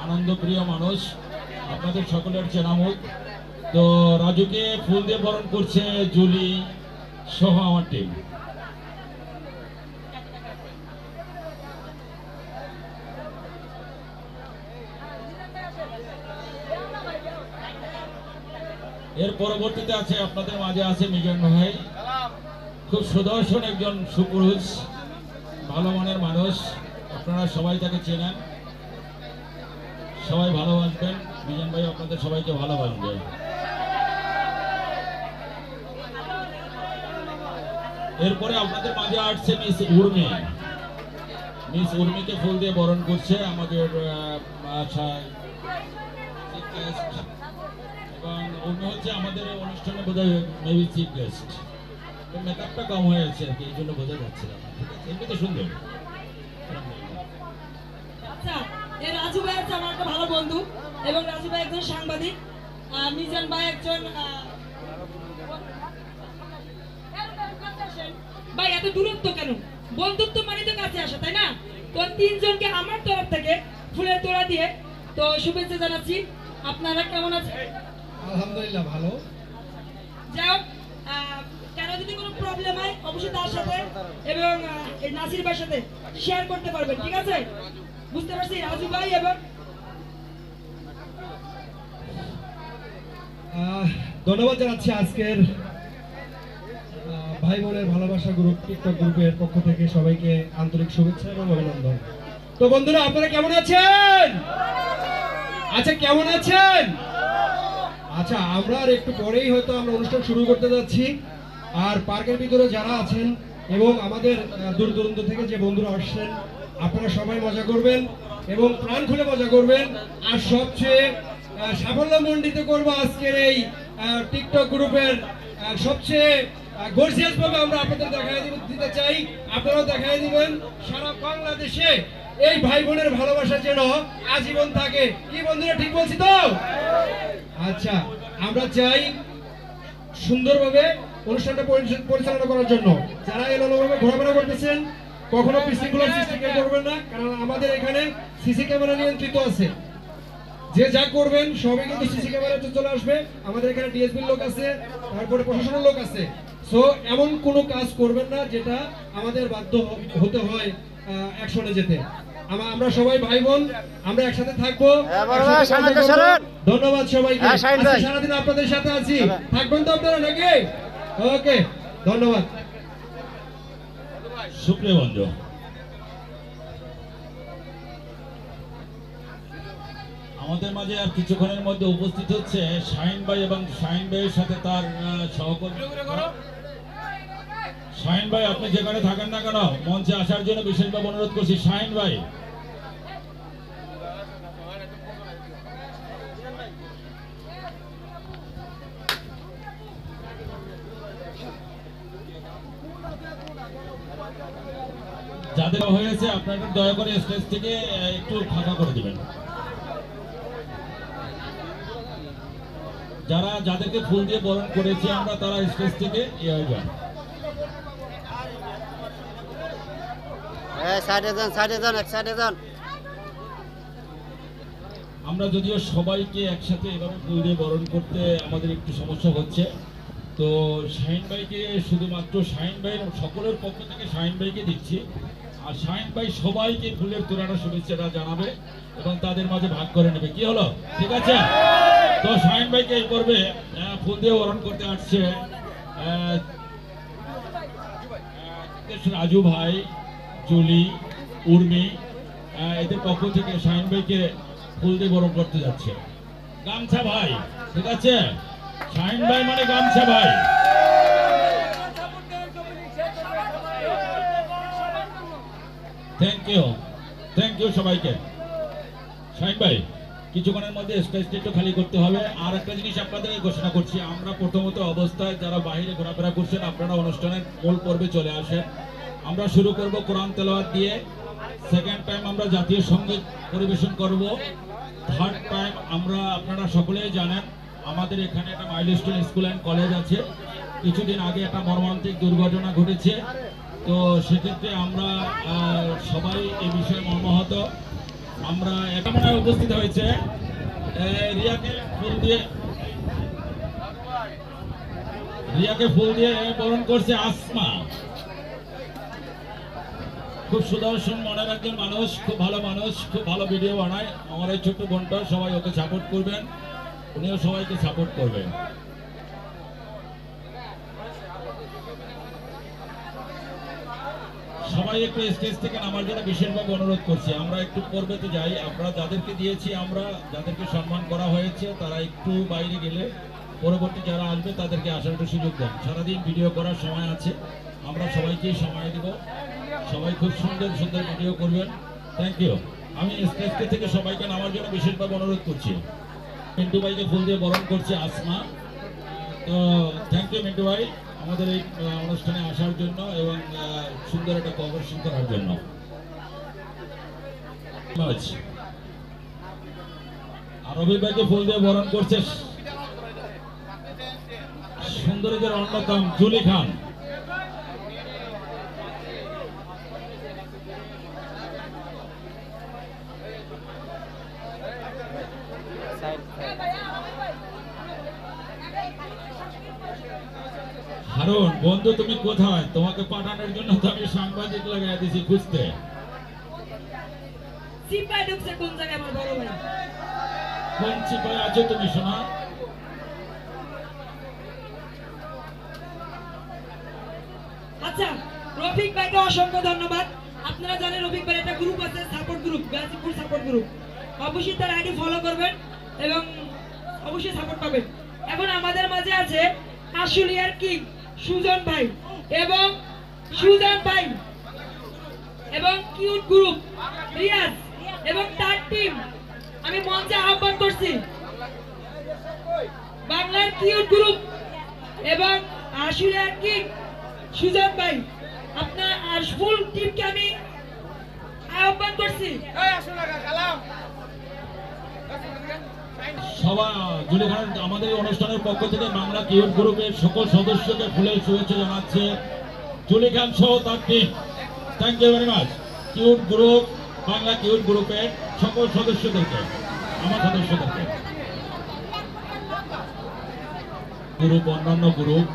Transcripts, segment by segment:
আনন্দপ্রিয় মানুষ, আপনাদের সকলের চেনা মুখ। তো রাজুকে ফুল দিয়ে বরণ করছে জুলি সহ আমার টিম। এর পরবর্তীতে আছে আপনাদের মাঝে আছে মিজান ভাই, খুব সুদর্শন একজন সুপুরুষ, ভালো মনের মানুষ, আপনারা সবাই তাকে চেনেন, সবাই ভালোবাসবেন। মিজান ভাই আপনাদের সবাইকে ভালোবাসবে। এরপরে আপনাদের মাঝে আসছে মিস উর্মি। মিস উর্মিকে ফুল দিয়ে বরণ করছে আমাদের এবং উর্মি হচ্ছে আমাদের অনুষ্ঠানে বোধহয় মেবি চিফ গেস্ট। মেকআপটা কম হয়েছে আর কি, এই জন্য বোঝা যাচ্ছে না। এমনি তো সুন্দর। আচ্ছা, রাজু ভাই হচ্ছে আমার একটা ভালো বন্ধু এবং রাজু ভাই একজন সাংবাদিক, মিজান ভাই একজন ভাই। এত দূরত্ব কেন? বন্ধুত্ব মানে তো কাছে আসা, তাই না? তো তিনজনকে আমার তরফ থেকে ফুলের তোড়া দিয়ে তো শুভেচ্ছা জানাচ্ছি। আপনারা কেমন আছেন? আলহামদুলিল্লাহ ভালো। যাই হোক, কেন যদি কোনো প্রবলেম হয় অবশ্যই তার সাথে এবং নাসির ভাইয়ের সাথে শেয়ার করতে পারবেন, ঠিক আছে? বুঝতে পারছি রাজু ভাই। এবং ধন্যবাদ জানাচ্ছি আজকের ভাই বোনের ভালোবাসা গ্রুপ টিকটক গ্রুপের পক্ষ থেকে সবাইকে আন্তরিক শুভেচ্ছা এবং অভিনন্দন। তো বন্ধুরা, আপনারা কেমন আছেন? আচ্ছা, কেমন আছেন? আচ্ছা, আমরা আর একটু পরেই হয়তো আমরা অনুষ্ঠান শুরু করতে যাচ্ছি। আর পার্কের ভিতরে যারা আছেন এবং আমাদের দূর দূরান্ত থেকে যে বন্ধুরা আসছেন, আপনারা সবাই মজা করবেন এবং প্রাণ খুলে মজা করবেন। আর সবচেয়ে সাফল্যমণ্ডিত করবো আজকের এই টিকটক গ্রুপের সবচেয়ে গর্জিয়াস ভাবে আমরা আপনাদের দেখাই দিতে চাই, আপনারাও দেখাই দিবেন সারা বাংলাদেশে এই ভাই বোনের ভালোবাসা যেন আজীবন থাকে। কি বন্ধুরা, ঠিক বলছি তো? আচ্ছা, আমরা চাই সুন্দরভাবে অনুষ্ঠানটা পরিচালনা করার জন্য যারা এলোমেলোভাবে ঘোরাফেরা করতেছেন কখনো বিশৃঙ্খলার সৃষ্টি করবেন না, কারণ আমাদের এখানে সিসি ক্যামেরা নিয়ন্ত্রিত আছে। যে যা করবেন সবই কিন্তু সিসি ক্যামেরাতে চলে আসবে। আমাদের এখানে ডিএসপির লোক আছে, তারপরে প্রশাসনের লোক আছে। সো এমন কোনো কাজ করবেন না যেটা আমাদের বাধ্য হতে হয় অ্যাকশনে যেতে। আমরা সবাই ভাই বোন, আমরা একসাথে থাকবো। ধন্যবাদ সবাইকে। সারাদিন আপনাদের সাথে আছি, থাকবেন তো আপনারা নাকি? ওকে, ধন্যবাদ। সুপ্রিয় বন্ধু, আমাদের মাঝে আর কিছুক্ষণের মধ্যে উপস্থিত হচ্ছে শাহিন ভাই এবং শাহিন ভাইয়ের সাথে তার সহকর্মী। শাহিন ভাই, আপনি যেখানে থাকেন না কেন মঞ্চে আসার জন্য বিশেষভাবে অনুরোধ করছি। শাহিন ভাই, যাদের হয়েছে আপনারা দয়া করে স্টেজ থেকে একটু ফাঁকা করে দিবেন। যাদেরকে ফুল দিয়ে বরণ করেছি আমরা, তারা স্টেজ থেকে হয়ে যান। আমরা যদিও সবাইকে একসাথে এভাবে ফুল দিয়ে বরণ করতে আমাদের একটু সমস্যা হচ্ছে, তো শাহিন ভাইকে শুধুমাত্র শাহিন ভাইয়ের সকলের পক্ষ থেকে শাহিন ভাইকে দিচ্ছি। আর শাহিন ভাই সবাইকে ফুলের তোড়াটা শুভেচ্ছাটা জানাবে এবং তাদের মাঝে ভাগ করে নেবে। কি হলো, ঠিক আছে? তো শাহিন ভাইকে এই পর্বে ফুল দিয়ে বরণ করতে আসছে রাজু ভাই, জুলি, উর্মি, এদের পক্ষ থেকে শাহিন ভাইকে ফুল দিয়ে বরণ করতে যাচ্ছে গামছা ভাই, ঠিক আছে? শাহিন ভাই মানে গামছা ভাই। থ্যাংক ইউ সবাইকে। শাহিন ভাই, কিছুক্ষণের মধ্যে স্টেজটা একটু খালি করতে হবে। আর একটা জিনিস আপনাদের ঘোষণা করছি, আমরা প্রথমত অবস্থায় যারা বাইরে ঘোরাফেরা করছেন আপনারা অনুষ্ঠানের মূল পর্বে চলে আসেন। আমরা শুরু করব কোরআন তেলাওয়াত দিয়ে, সেকেন্ড টাইম আমরা জাতীয় সঙ্গীত পরিবেশন করব, থার্ড টাইম আমরা, আপনারা সকলেই জানেন আমাদের এখানে একটা মাইলস্টোন স্কুল অ্যান্ড কলেজ আছে। কিছুদিন আগে একটা মর্মান্তিক দুর্ঘটনা ঘটেছে, তো সেক্ষেত্রে আমরা সবাই এই বিষয়ে মর্মাহত। আমরা একামনায় উপস্থিত হয়েছে রিয়াকে ফুল দিয়ে বরণ করছে আসমা। খুব সুদর্শন মনের একজন মানুষ, খুব ভালো মানুষ, খুব ভালো ভিডিও বানায়। আমার এই ছোট্ট বোনটা, সবাই ওকে সাপোর্ট করবেন, উনিও সবাইকে সাপোর্ট করবেন। সবাই একটু স্টেজ থেকে নামার জন্য বিশেষভাবে অনুরোধ করছি। আমরা একটু পর্বেতে যাই, আমরা যাদেরকে দিয়েছি, আমরা যাদেরকে সম্মান করা হয়েছে, তারা একটু বাইরে গেলে পরবর্তী যারা আসবে তাদেরকে আসার একটু সুযোগ দেন। সারাদিন ভিডিও করার সময় আছে, আমরা সবাইকেই সময় দেব। সবাই খুব সুন্দর সুন্দর ভিডিও করবেন। Thank you. আমি স্টেজ থেকে সবাইকে নামার জন্য বিশেষভাবে অনুরোধ করছি। মিন্টু ভাইকে ফুল দিয়ে বরণ করছে আসমা। তো থ্যাংক ইউ মিন্টু ভাই আমাদের এই অনুষ্ঠানে আসার জন্য এবং সুন্দর একটা কভারেশন করার জন্য। আর রবি ভাইকে ফুল দিয়ে বরণ করছে সুন্দরীদের অন্যতম জুলি খান। হারুন বন্ধু, তুমি কোথায়? তোমাকে পাঠানোর জন্য তো আমি সাংবাদিক লাগাই দিয়েছি খুঁজতে। সিপাই ঢুকছে কোন জায়গায় আমার বড় ভাই? কোন সিপাই আছো তুমি শোনা? আচ্ছা, রফিক ভাইকে অসংখ্য ধন্যবাদ। আপনারা জানেন রফিক ভাইয়ের একটা গ্রুপ আছে, support group, Gazipur support group. অবশ্যই তার আইডি ফলো করবেন এবং অবশ্যই সাপোর্ট পাবেন। এখন আমাদের মাঝে আছে আশুলিয়ার কিং সুজন ভাই এবং সুজন ভাই এবং কিউট গ্রুপ রিয়াজ এবং তার টিম। আমি মঞ্চে আহ্বান করছি বাংলার কিউট গ্রুপ এবং আশুলিয়ার কিং সুজন ভাই, আপনার আর ফুল টিমকে আমি আহ্বান করছি। সবাই জুলি খান আমাদের এই অনুষ্ঠানের পক্ষ থেকে বাংলা কিউট গ্রুপের সকল সদস্যকে ফুলের শুভেচ্ছা জানাচ্ছে জুলি খান সহ তার team. Thank you very much. Cute group, Bangla cute গ্রুপের সকল সদস্যদেরকে, আমার সদস্যদেরকে, গ্রুপ অন্যান্য গ্রুপ,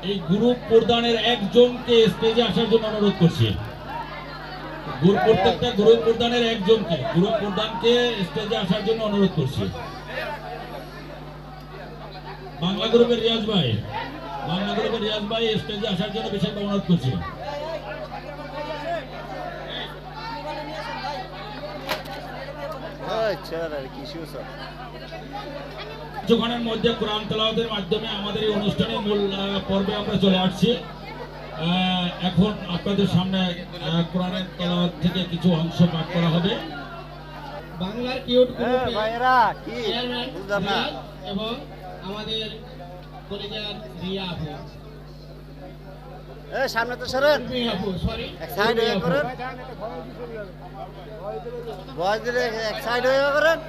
এই গ্রুপ প্রধানের একজনকে স্টেজে আসার জন্য অনুরোধ করছি। প্রত্যেকটা গ্রুপ প্রধানের একজনকে, গ্রুপ প্রধানকে স্টেজে আসার জন্য অনুরোধ করছি। বাংলা গ্রুপের রিয়াজ ভাই, বাংলা গ্রুপের রিয়াজ ভাই স্টেজে আসার জন্য বিশেষভাবে অনুরোধ করছি। কিছুক্ষণের মধ্যে কোরআন তেলাওয়াতের মাধ্যমে আমাদের এই অনুষ্ঠানের মূল পর্বে আমরা চলে আসছি। এখন আপনাদের সামনে কোরআনের তেলাওয়াত থেকে কিছু অংশ পাঠ করা হবে। বাংলার কিউট গ্রুপের ভাইরা কি চেয়ারম্যান বুঝলাম না। রিয়াজ এবং আমাদের কলেজের রিয়া আপু, এ সামনে তো সরেন, উর্মি আপু, সরি এক সাইড হয়ে করেন, বয়স দিলে এক সাইড হয়ে করেন।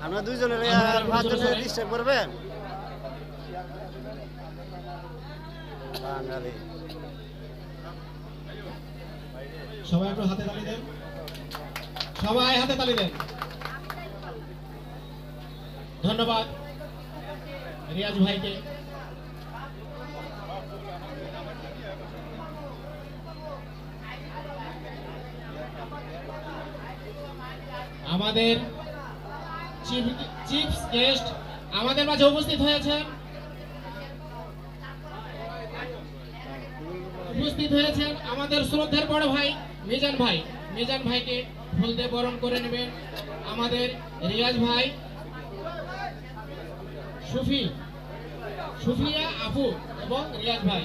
আমরা দুইজনের আর পাঁচজনের ডিস্টার্ব করবেন। বাঙালি সবাই একটু হাতে তালি দেন, সবাই হাতে তালি দেন। ধন্যবাদ রিয়াজ ভাইকে। আমাদের চিফ গেস্ট আমাদের মাঝে উপস্থিত হয়েছেন, আমাদের শ্রদ্ধের বড় ভাই মিজান ভাই। মিজান ভাইকে ফুল দিয়ে বরণ করে নেবেন আমাদের রিয়াজ ভাই, সুফিয়া আপু এবং রিয়াজ ভাই।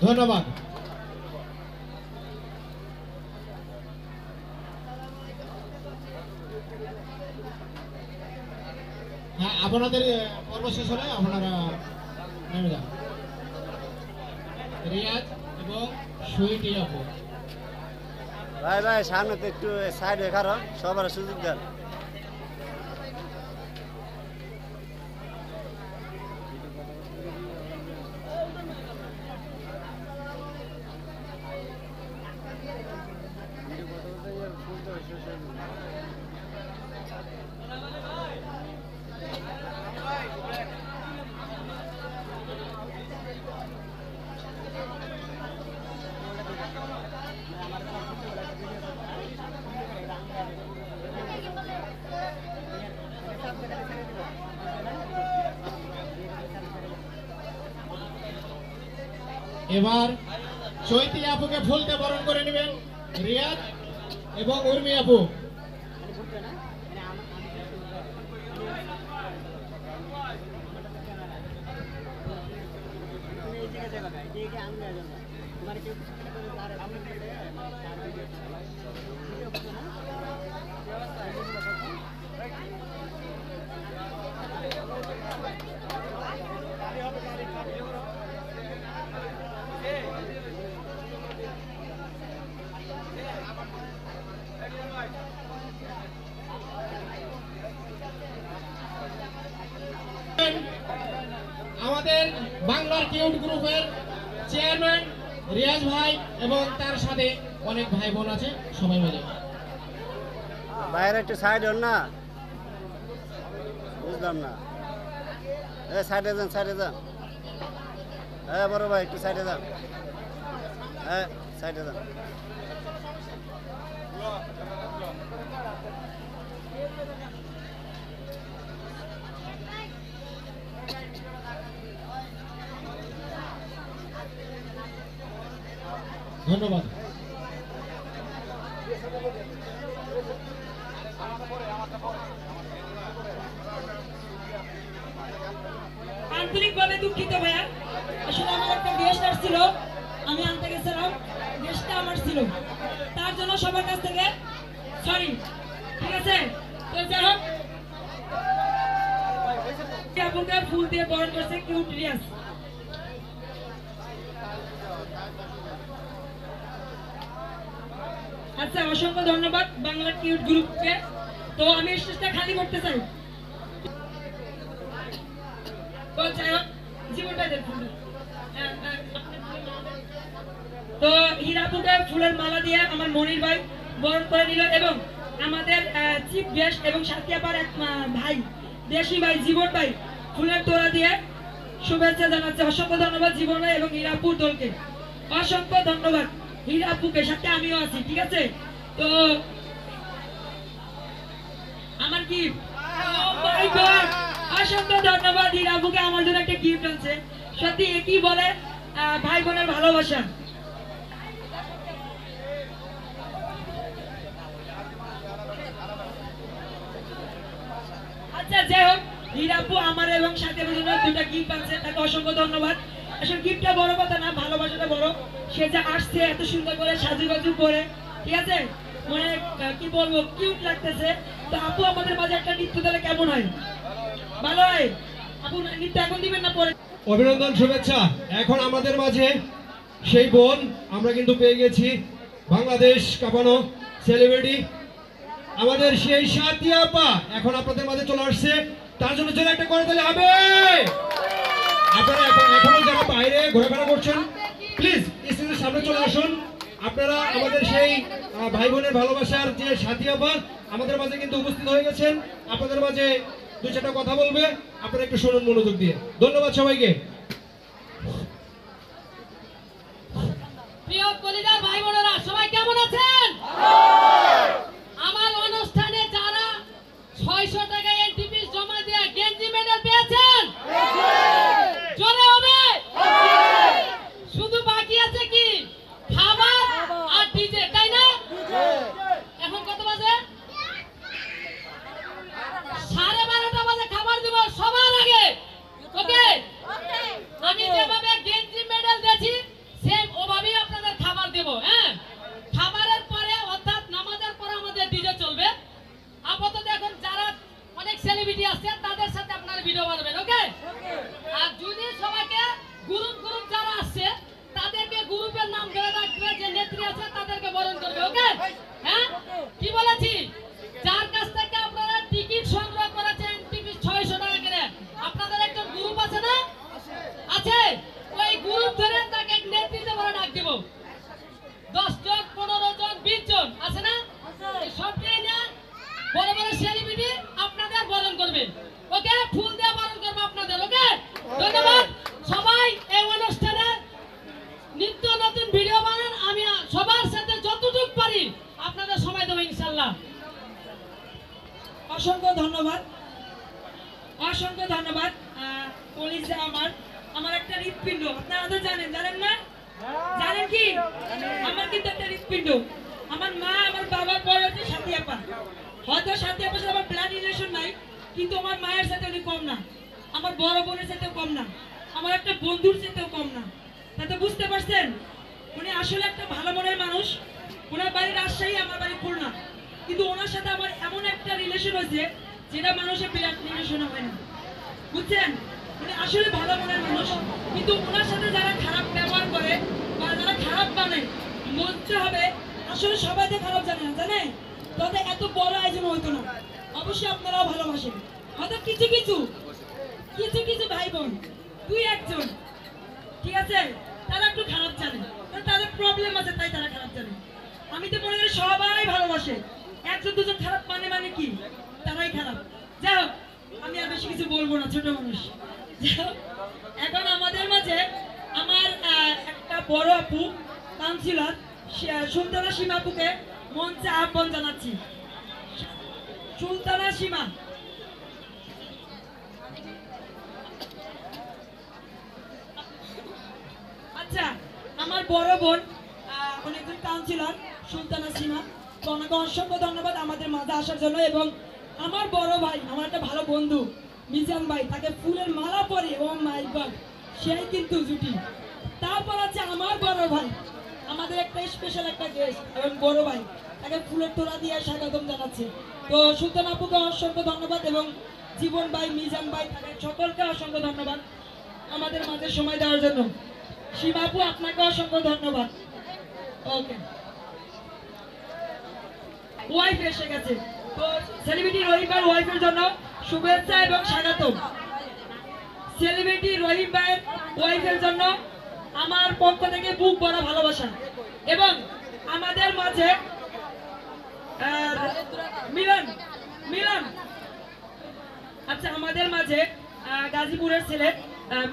ধন্যবাদ। হ্যাঁ, আপনাদের পর্ব শেষ হলে আপনারা নেমে যান। রিয়াজ এবং সুইটি আপু। ভাই ভাই সামনে তো একটু সাইড হয়ে কারণ সবার সুযোগ দেন। এবার চৈতি আপুকে ফুলতে বরণ করে নেবেন রিয়াজ এবং উর্মি আপু। আমাদের বাংলার কিউট গ্রুপের চেয়ারম্যান রিয়াজ ভাই এবং তার সাথে অনেক ভাই বোন আছে, সবাই মিলে। বাইরে একটু সাইড হন না, বুঝলাম না। সাইডে যান, সাইডে যান। হ্যাঁ বড় ভাই একটু সাইডে যান। হ্যাঁ সাইডে যান। ধন্যবাদ। আন্তরিকভাবে দুঃখিত ভাইয়া, আসলে আমার একটা গেস্ট আসছিল, আমি আনতে গেছিলাম, গেস্টটা আমার ছিল, তার জন্য সবার কাছ থেকে সরি। ঠিক আছে, তো যাই হোক, আপুকে ফুল দিয়ে বরণ করছে কিউট রিয়াজ। আচ্ছা, অসংখ্য ধন্যবাদ বাংলা কিউট গ্রুপকে। তো আমি স্টেজটা খালি করতে চাই। তো যাই হোক, জীবনটা দেখুন। তো হীরাপুকে ফুলের মালা দিয়ে আমার মনির ভাই বরণ করে নিল এবং আমাদের চিফ গেস্ট এবং সাথিয়াপার এক ভাই দেশি ভাই জীবন ভাই ফুলের তোড়া দিয়ে শুভেচ্ছা জানাচ্ছে। অসংখ্য ধন্যবাদ জীবন ভাই এবং হীরাপুর দলকে, অসংখ্য ধন্যবাদ। হীরাপুকে সাথে আমিও আছি, ঠিক আছে। তো আমার গিফট, মাই গড, অসংখ্য ধন্যবাদ হীরাপুকে আমার জন্য একটা গিফট আছে। সত্যি একই বলে ভাই বোনের ভালোবাসা। আচ্ছা যাই হোক, হীরাপু আমার এবং সাথে জন্য দুটা গিফট আছে, তাকে অসংখ্য ধন্যবাদ। আসলে গিফটটা বড় কথা না, ভালোবাসাটা বড়। সে যে আসছে এত সুন্দর করে সাজুগুজু করে, ঠিক আছে, মানে কি বলবো, কিউট লাগতেছে। তো আপু আমাদের মাঝে একটা নৃত্য দিলে কেমন হয়? ভালো হয়? আপু নৃত্য এখন দিবেন না পরে? অভিনন্দন, শুভেচ্ছা। এখন আমাদের মাঝে সেই বোন আমরা কিন্তু পেয়ে গেছি, বাংলাদেশ কাঁপানো সেলিব্রিটি আমাদের সেই সাথিয়া আপা এখন আপনাদের মাঝে চলে আসছে। তার জন্য জন্য একটা করে দিলে হবে। আপনারা এখনো যারা বাইরে ঘোরাফেরা করছেন, প্লিজ স্টেজের সামনে চলে আসুন। আপনারা আমাদের সেই ভাই বোনের ভালোবাসার যে সাথিয়া আপা আমাদের মাঝে কিন্তু উপস্থিত হয়ে গেছেন। আপনাদের মাঝে দু চারটা কথা বলবে, আপনারা একটু শুনুন মনোযোগ দিয়ে। ধন্যবাদ সবাইকে। প্রিয় কলিজার ভাই বোনেরা, সবাই কেমন আছেন? আমার অনুষ্ঠানে যারা 600 টাকা এন্ট্রি ফিস জমা দিয়ে গেঞ্জি মেডেল পেয়েছেন, জোরে হবে। শুধু বাকি আছে কি খাবার আর ডিজে, তাই না? এখন কত বাজে? 12:30 বাজে খাবার দিব সবার আগে। ওকে, আমি যেভাবে গেঞ্জি মেডেল দিয়েছি সেম ওভাবেই আপনাদের খাবার দেব। হ্যাঁ, লোকজন আছে না, এই সবকে না বড় বড় সেলিব্রিটি আপনাদের বরণ করবেন। ওকে, ফুল দিয়ে বরণ করবো আপনাদের। ওকে, ধন্যবাদ সবাই। এই অনুষ্ঠানে নিত্য নতুন ভিডিও বানান, আমি সবার সাথে যতটুকু পারি আপনাদের সময় দেবো ইনশাল্লাহ। অসংখ্য ধন্যবাদ, অসংখ্য ধন্যবাদ। কলিজা আমার একটা হৃৎপিণ্ড, আপনারা তো জানেন না? জানেন কি? আমার কিন্তু একটা হৃৎপিণ্ড। আমার মা আমার বাবার পরে হচ্ছে সাথী আপা। হয়তো সাথী আপার সাথে আমার ব্লাড রিলেশন নাই, কিন্তু আমার মায়ের সাথে উনি কম না, আমার বড় বোনের সাথেও কম না, আমার একটা বন্ধুর সাথেও কম না। তাতে বুঝতে পারছেন উনি আসলে একটা ভালো মনের মানুষ। ওনার বাড়ি রাজশাহী, আমার বাড়ি খুলনা, কিন্তু ওনার সাথে আমার এমন একটা রিলেশন হয়েছে যেটা মানুষের বিরাট রিলেশন হয় না, বুঝছেন? উনি আসলে ভালো মনের মানুষ, কিন্তু ওনার সাথে যারা খারাপ ব্যবহার করে বা যারা খারাপ বানে, বলতে হবে আসলে সবাই তো খারাপ জানে না, জানে? তবে এত বড় আয়োজন হইতো না। অবশ্যই আপনারাও ভালোবাসেন, হয়তো কিছু কিছু কিছু কিছু ভাই বোন, দুই একজন, ঠিক আছে, তারা একটু খারাপ জানে, তাদের প্রবলেম আছে তাই তারা খারাপ জানে। আমি তো মনে করি সবাই ভালোবাসে, একজন দুজন খারাপ মানে কি, তারাই খারাপ। যাই হোক, আমি আর বেশি কিছু বলবো না, ছোট মানুষ। যাই হোক, এখন আমাদের মাঝে আমার একটা বড় আপু কাউন্সিলর সুলতানা সীমা আপুকে মঞ্চে আহ্বান জানাচ্ছি। সুলতানা সীমা। আচ্ছা, আমার বড় বোন অনেকজন কাউন্সিলর সুলতানা সীমা, তো ওনাকে অসংখ্য ধন্যবাদ আমাদের মাঝে আসার জন্য। এবং আমার বড় ভাই, আমার একটা ভালো বন্ধু মিজান ভাই, তাকে ফুলের মালা পরে, ও মাই গড, সেই কিন্তু জুটি। তারপর আছে আমার বড় ভাই, আমাদের একটা স্পেশাল একটা গেস্ট এবং বড় ভাই, তাকে ফুলের তোড়া দিয়ে স্বাগতম জানাচ্ছি। তো সুলতানা আপুকে অসংখ্য ধন্যবাদ এবং জীবন ভাই, মিজান ভাই, তাদের সকলকে অসংখ্য ধন্যবাদ আমাদের মাঝে সময় দেওয়ার জন্য। সীমা আপু, আপনাকে অসংখ্য ধন্যবাদ। ওকে, ওয়াইফ এসে গেছে, তো সেলিব্রিটি রহিম ভাইয়ের ওয়াইফের জন্য শুভেচ্ছা এবং স্বাগতম। সেলিব্রিটি রহিম ভাইয়ের ওয়াইফের জন্য আমার পক্ষ থেকে বুক ভরা ভালোবাসা। এবং আমাদের মাঝে মিলন মিলন আচ্ছা, আমাদের মাঝে গাজীপুরের ছেলে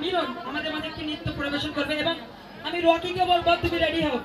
মিলন আমাদের মাঝে একটি নৃত্য পরিবেশন করবে, এবং আমি রকিকে বলবো তুমি রেডি হও।